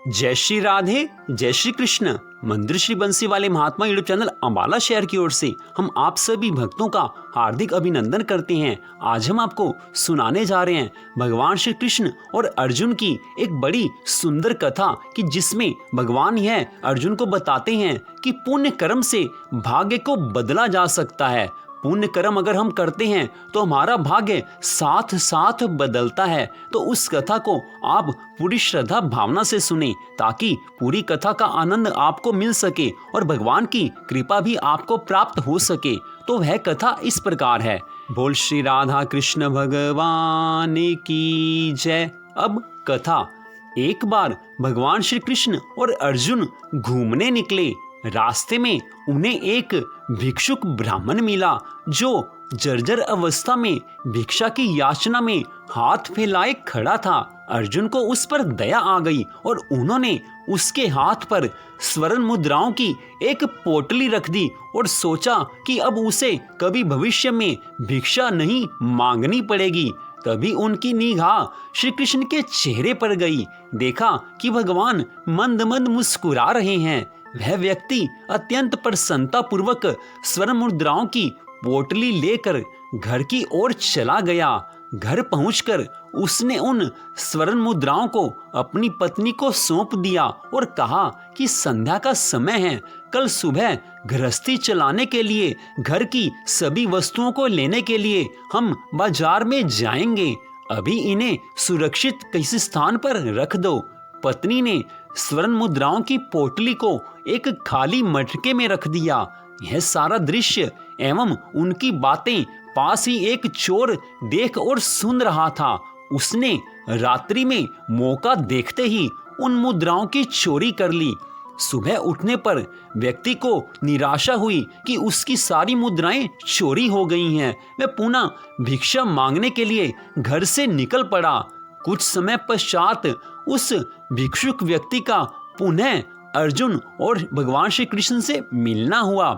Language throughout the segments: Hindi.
जय श्री राधे, जय श्री कृष्ण। मंदिर श्री बंसी वाले महात्मा यूट्यूब चैनल अम्बाला शहर की ओर से हम आप सभी भक्तों का हार्दिक अभिनंदन करते हैं। आज हम आपको सुनाने जा रहे हैं भगवान श्री कृष्ण और अर्जुन की एक बड़ी सुंदर कथा कि जिसमें भगवान यह अर्जुन को बताते हैं कि पुण्य कर्म से भाग्य को बदला जा सकता है। पुण्य कर्म अगर हम करते हैं तो हमारा भाग्य साथ साथ बदलता है। तो उस कथा को आप पूरी श्रद्धा भावना से सुने ताकि पूरी कथा का आनंद आपको मिल सके और भगवान की कृपा भी आपको प्राप्त हो सके। तो वह कथा इस प्रकार है। बोल श्री राधा कृष्ण भगवान की जय। अब कथा। एक बार भगवान श्री कृष्ण और अर्जुन घूमने निकले। रास्ते में उन्हें एक भिक्षुक ब्राह्मण मिला जो जर्जर अवस्था में भिक्षा की याचना में हाथ फैलाए खड़ा था। अर्जुन को उस पर दया आ गई और उन्होंने उसके हाथ पर स्वर्ण मुद्राओं की एक पोटली रख दी और सोचा कि अब उसे कभी भविष्य में भिक्षा नहीं मांगनी पड़ेगी। तभी उनकी निगाह श्री कृष्ण के चेहरे पर गई। देखा कि भगवान मंद मंद मुस्कुरा रहे हैं। वह व्यक्ति अत्यंत प्रसन्नता पूर्वक स्वर्ण मुद्राओं की पोटली लेकर घर की ओर चला गया। घर पहुंचकर उसने उन स्वर्ण मुद्राओं को अपनी पत्नी को सौंप दिया और कहा कि संध्या का समय है, कल सुबह गृहस्थी चलाने के लिए घर की सभी वस्तुओं को लेने के लिए हम बाजार में जाएंगे। अभी इन्हें सुरक्षित किसी स्थान पर रख दो। पत्नी ने स्वर्ण मुद्राओं की पोटली को एक खाली मटके में रख दिया। यह सारा दृश्य एवं उनकी बातें पास ही एक चोर देख और सुन रहा था। उसने रात्रि में मौका देखते ही उन मुद्राओं की चोरी कर ली। सुबह उठने पर व्यक्ति को निराशा हुई कि उसकी सारी मुद्राएं चोरी हो गई हैं। वह पुनः भिक्षा मांगने के लिए घर से निकल पड़ा। कुछ समय पश्चात उस भिक्षुक व्यक्ति का पुनः अर्जुन और भगवान श्री कृष्ण से मिलना हुआ।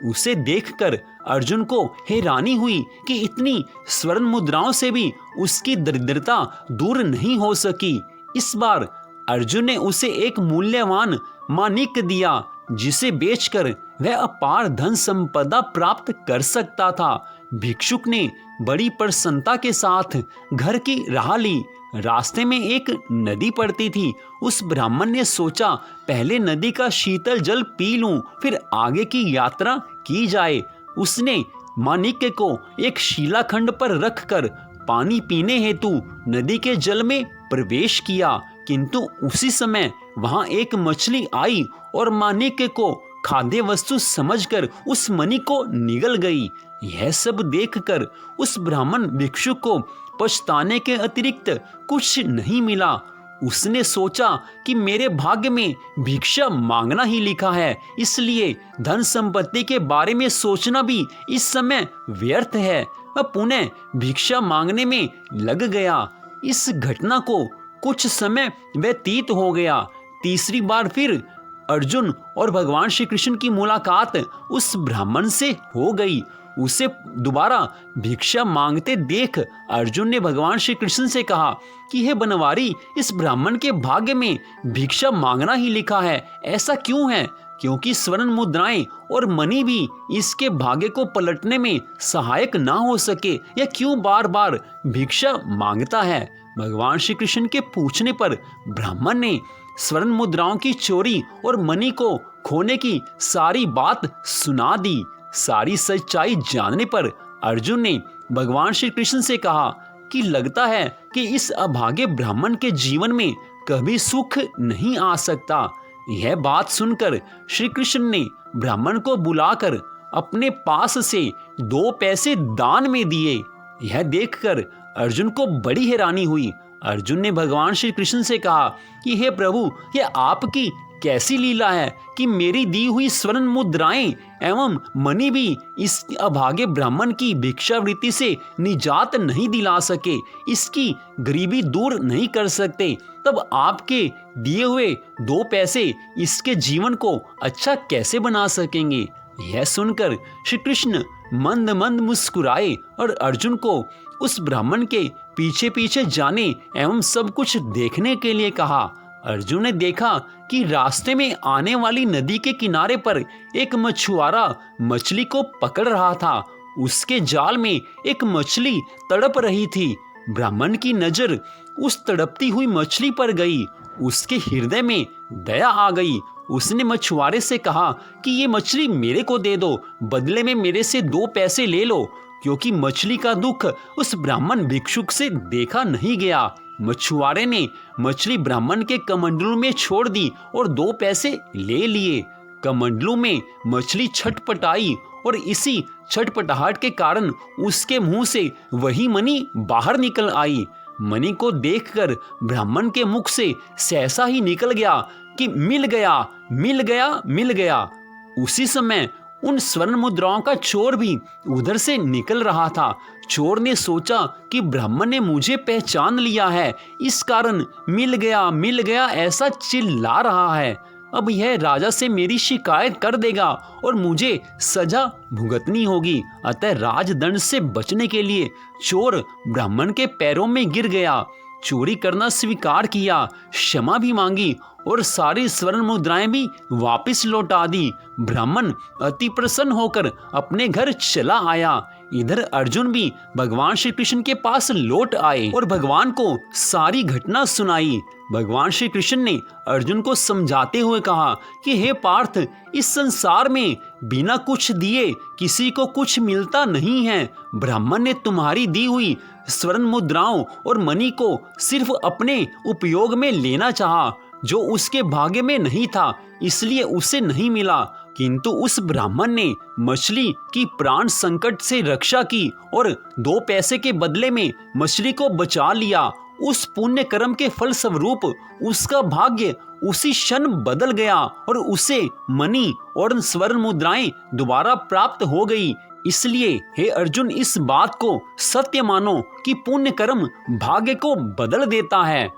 उसे देखकर अर्जुन को हैरानी हुई कि इतनी स्वर्ण मुद्राओं से भी उसकी दरिद्रता दूर नहीं हो सकी। इस बार अर्जुन ने उसे एक मूल्यवान माणिक दिया जिसे बेचकर वह अपार धन संपदा प्राप्त कर सकता था। भिक्षुक ने बड़ी प्रसन्नता के साथ घर की राह ली। रास्ते में एक नदी पड़ती थी। उस ब्राह्मण ने सोचा पहले नदी का शीतल जल पी लूं, फिर आगे की यात्रा की जाए। उसने माणिक्य को एक शिलाखंड पर रखकर पानी पीने हेतु नदी के जल में प्रवेश किया, किंतु उसी समय वहां एक मछली आई और माणिक्य को खाद्य वस्तु समझकर उस मणि को निगल गई। यह सब देखकर उस ब्राह्मण भिक्षुक को पछताने के अतिरिक्त कुछ नहीं मिला। उसने सोचा कि मेरे भाग्य में भिक्षा मांगना ही लिखा है, इसलिए धन संपत्ति के बारे में सोचना भी इस समय व्यर्थ है। वह पुनः भिक्षा मांगने में लग गया। इस घटना को कुछ समय व्यतीत हो गया। तीसरी बार फिर अर्जुन और भगवान श्री कृष्ण की मुलाकात उस ब्राह्मण से हो गई। उसे दोबारा भिक्षा मांगते देख अर्जुन ने भगवान श्री कृष्ण से कहा कि हे बनवारी, इस ब्राह्मण के भाग्य में भिक्षा मांगना ही लिखा है। ऐसा क्यों है? क्योंकि स्वर्ण मुद्राएं और मणि भी इसके भाग्य को पलटने में सहायक ना हो सके। यह क्यों बार बार भिक्षा मांगता है? भगवान श्री कृष्ण के पूछने पर ब्राह्मण ने स्वर्ण मुद्राओं की चोरी और मणि को खोने की सारी बात सुना दी। सारी सच्चाई जानने पर अर्जुन ने भगवान श्री कृष्ण से कहा कि लगता है कि इस अभागे ब्राह्मण के जीवन में कभी सुख नहीं आ सकता। यह बात सुनकर श्री कृष्ण ने ब्राह्मण को बुलाकर अपने पास से 2 पैसे दान में दिए। यह देखकर अर्जुन को बड़ी हैरानी हुई। अर्जुन ने भगवान श्री कृष्ण से कहा कि हे प्रभु, यह आपकी कैसी लीला है कि मेरी दी हुई स्वर्ण मुद्राएं एवं मणि भी इस अभागे ब्राह्मण की भिक्षावृत्ति से निजात नहीं दिला सके, इसकी गरीबी दूर नहीं कर सकते। तब आपके दिए हुए 2 पैसे इसके जीवन को अच्छा कैसे बना सकेंगे? यह सुनकर श्री कृष्ण मंद मंद मुस्कुराए और अर्जुन को उस ब्राह्मण के पीछे पीछे जाने एवं सब कुछ देखने के लिए कहा। अर्जुन ने देखा कि रास्ते में आने वाली नदी के किनारे पर एक मछुआरा मछली को पकड़ रहा था। उसके जाल में एक मछली तड़प रही थी। ब्राह्मण की नजर उस तड़पती हुई मछली पर गई। उसके हृदय में दया आ गई। उसने मछुआरे से कहा कि ये मछली मेरे को दे दो, बदले में मेरे से 2 पैसे ले लो, क्योंकि मछली का दुख उस ब्राह्मण भिक्षुक से देखा नहीं गया। मछुआरे ने मछली ब्राह्मण के कमंडलू में छोड़ दी और 2 पैसे ले लिए। कमंडलू में मछली छटपटाई और इसी छटपटाहट के कारण उसके मुंह से वही मणि बाहर निकल आई। मणि को देखकर ब्राह्मण के मुख से सहसा ही निकल गया कि मिल गया, मिल गया, मिल गया। उसी समय उन स्वर्ण मुद्राओं का चोर भी उधर से निकल रहा था। चोर ने सोचा कि ब्राह्मण ने मुझे पहचान लिया है, इस कारण मिल गया ऐसा चिल्ला रहा है। अब यह राजा से मेरी शिकायत कर देगा और मुझे सजा भुगतनी होगी। अतः राजदंड से बचने के लिए चोर ब्राह्मण के पैरों में गिर गया, चोरी करना स्वीकार किया, क्षमा भी मांगी और सारी स्वर्ण मुद्राएं भी वापस लौटा दी। ब्राह्मण अति प्रसन्न होकर अपने घर चला आया। इधर अर्जुन भी भगवान श्री कृष्ण के पास लौट आए और भगवान को सारी घटना सुनाई। भगवान श्री कृष्ण ने अर्जुन को समझाते हुए कहा कि हे पार्थ, इस संसार में बिना कुछ दिए किसी को कुछ मिलता नहीं है। ब्राह्मण ने तुम्हारी दी हुई स्वर्ण मुद्राओं और मणि को सिर्फ अपने उपयोग में लेना चाहा, जो उसके भाग्य में नहीं था, इसलिए उसे नहीं मिला। किंतु उस ब्राह्मण ने मछली की प्राण संकट से रक्षा की और 2 पैसे के बदले में मछली को बचा लिया। उस पुण्य कर्म के फल स्वरूप उसका भाग्य उसी क्षण बदल गया और उसे मणि और स्वर्ण मुद्राएं दोबारा प्राप्त हो गई। इसलिए हे अर्जुन, इस बात को सत्य मानो कि पुण्य कर्म भाग्य को बदल देता है।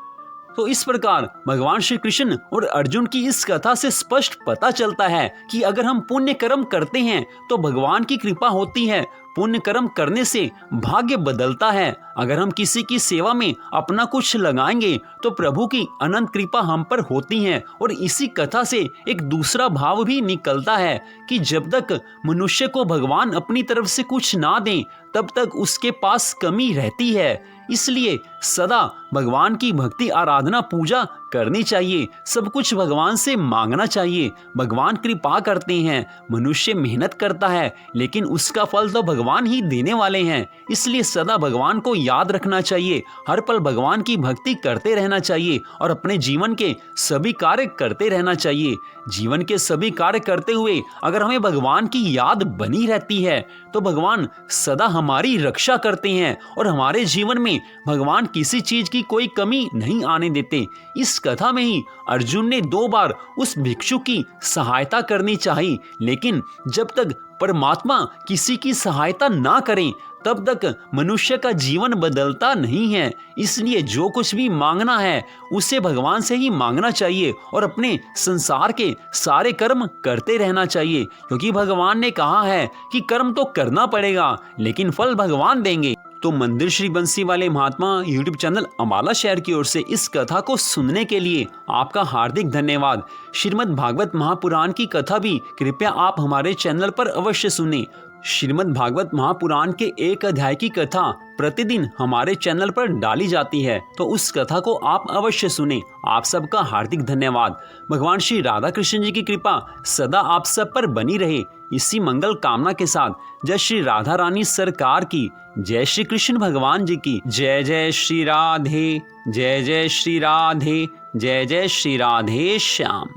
तो इस प्रकार भगवान श्री कृष्ण और अर्जुन की इस कथा से स्पष्ट पता चलता है कि अगर हम पुण्य कर्म करते हैं तो भगवान की कृपा होती है। पुण्य कर्म करने से भाग्य बदलता है। अगर हम किसी की सेवा में अपना कुछ लगाएंगे तो प्रभु की अनंत कृपा हम पर होती है। और इसी कथा से एक दूसरा भाव भी निकलता है कि जब तक मनुष्य को भगवान अपनी तरफ से कुछ ना दें तब तक उसके पास कमी रहती है। इसलिए सदा भगवान की भक्ति, आराधना, पूजा करनी चाहिए। सब कुछ भगवान से मांगना चाहिए। भगवान कृपा करते हैं। मनुष्य मेहनत करता है लेकिन उसका फल तो भगवान ही देने वाले हैं। इसलिए सदा भगवान को याद रखना चाहिए। हर पल भगवान की भक्ति करते रहना चाहिए और अपने जीवन के सभी कार्य करते रहना चाहिए। जीवन के सभी कार्य करते हुए अगर हमें भगवान की याद बनी रहती है तो भगवान सदा हमारी रक्षा करते हैं और हमारे जीवन में भगवान किसी चीज की कोई कमी नहीं आने देते। इस कथा में ही अर्जुन ने 2 बार उस भिक्षु की सहायता करनी चाहिए, लेकिन जब तक परमात्मा किसी की सहायता ना करें तब तक मनुष्य का जीवन बदलता नहीं है। इसलिए जो कुछ भी मांगना है उसे भगवान से ही मांगना चाहिए और अपने संसार के सारे कर्म करते रहना चाहिए, क्योंकि भगवान ने कहा है कि कर्म तो करना पड़ेगा लेकिन फल भगवान देंगे। तो मंदिर श्री बंसी वाले महात्मा यूट्यूब चैनल अम्बाला शहर की ओर से इस कथा को सुनने के लिए आपका हार्दिक धन्यवाद। श्रीमद् भागवत महापुराण की कथा भी कृपया आप हमारे चैनल पर अवश्य सुनें। श्रीमद् भागवत महापुराण के 1 अध्याय की कथा प्रतिदिन हमारे चैनल पर डाली जाती है, तो उस कथा को आप अवश्य सुनें। आप सबका हार्दिक धन्यवाद। भगवान श्री राधा कृष्ण जी की कृपा सदा आप सब पर बनी रहे, इसी मंगल कामना के साथ जय श्री राधा रानी सरकार की, जय श्री कृष्ण भगवान जी की जय। जय श्री राधे, जय जय श्री राधे, जय जय श्री राधे श्याम।